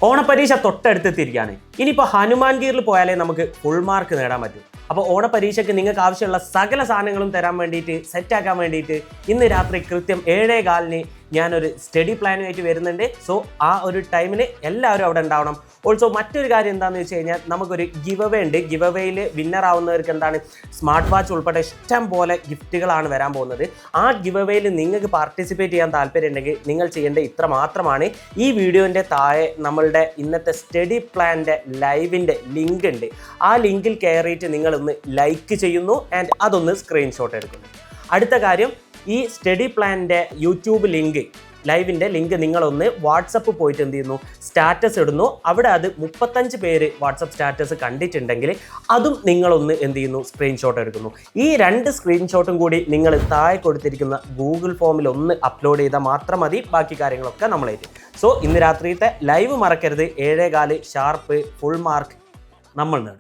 ഓണപരീക്ഷ തൊട്ടടുത്തെത്തിയിരിക്കുകയാണ്. ഇനിയിപ്പോൾ ഹനുമാൻഗീറിൽ പോയാലേ നമുക്ക് ഫുൾ മാർക്ക് നേടാൻ പറ്റും. അപ്പോൾ ഓണപരീക്ഷയ്ക്ക് നിങ്ങൾക്ക് ആവശ്യമുള്ള സകല സാധനങ്ങളും തരാൻ വേണ്ടിയിട്ട്, സെറ്റാക്കാൻ വേണ്ടിയിട്ട് ഇന്ന് രാത്രി കൃത്യം 7:15 ഞാനൊരു സ്റ്റഡി പ്ലാനുമായിട്ട് വരുന്നുണ്ട്. സോ ആ ഒരു ടൈമിൽ എല്ലാവരും അവിടെ ഉണ്ടാവണം. ഓൾസോ മറ്റൊരു കാര്യം എന്താണെന്ന് വെച്ച് കഴിഞ്ഞാൽ നമുക്കൊരു ഗിവ് അവേ ഉണ്ട്. ഗിവ് അവേയിൽ വിന്നർ ആവുന്നവർക്ക് എന്താണ് സ്മാർട്ട് വാച്ച് ഉൾപ്പെടെ ഇഷ്ടം പോലെ ഗിഫ്റ്റുകളാണ് വരാൻ പോകുന്നത്. ആ ഗിവ് അവേയിൽ നിങ്ങൾക്ക് പാർട്ടിസിപ്പേറ്റ് ചെയ്യാൻ താല്പര്യമുണ്ടെങ്കിൽ നിങ്ങൾ ചെയ്യേണ്ട ഇത്ര മാത്രമാണ്. ഈ വീഡിയോൻ്റെ താഴെ നമ്മളുടെ ഇന്നത്തെ സ്റ്റഡി പ്ലാൻ്റെ ലൈവിൻ്റെ ലിങ്ക് ഉണ്ട്. ആ ലിങ്കിൽ കയറിയിട്ട് നിങ്ങളൊന്ന് ലൈക്ക് ചെയ്യുന്നു ആൻഡ് അതൊന്ന് സ്ക്രീൻഷോട്ട് എടുക്കുന്നു. അടുത്ത കാര്യം, ഈ സ്റ്റഡി പ്ലാൻ്റെ യൂട്യൂബ് ലിങ്ക്, ലൈവിൻ്റെ ലിങ്ക് നിങ്ങളൊന്ന് വാട്സപ്പ് പോയിട്ട് എന്ത് ചെയ്യുന്നു, സ്റ്റാറ്റസ് ഇടുന്നു. അവിടെ അത് 35 പേര് വാട്സപ്പ് സ്റ്റാറ്റസ് കണ്ടിട്ടുണ്ടെങ്കിൽ അതും നിങ്ങളൊന്ന് എന്ത് ചെയ്യുന്നു, സ്ക്രീൻഷോട്ട് എടുക്കുന്നു. ഈ 2 സ്ക്രീൻഷോട്ടും കൂടി നിങ്ങൾ താഴെ കൊടുത്തിരിക്കുന്ന ഗൂഗിൾ ഫോമിൽ ഒന്ന് അപ്ലോഡ് ചെയ്താൽ മാത്രം മതി. ബാക്കി കാര്യങ്ങളൊക്കെ നമ്മളായിട്ട്. സോ ഇന്ന് രാത്രിയത്തെ ലൈവ് മറക്കരുത്. 7:15 ഷാർപ്പ് ഫുൾ മാർക്ക് നമ്മൾ നേടും.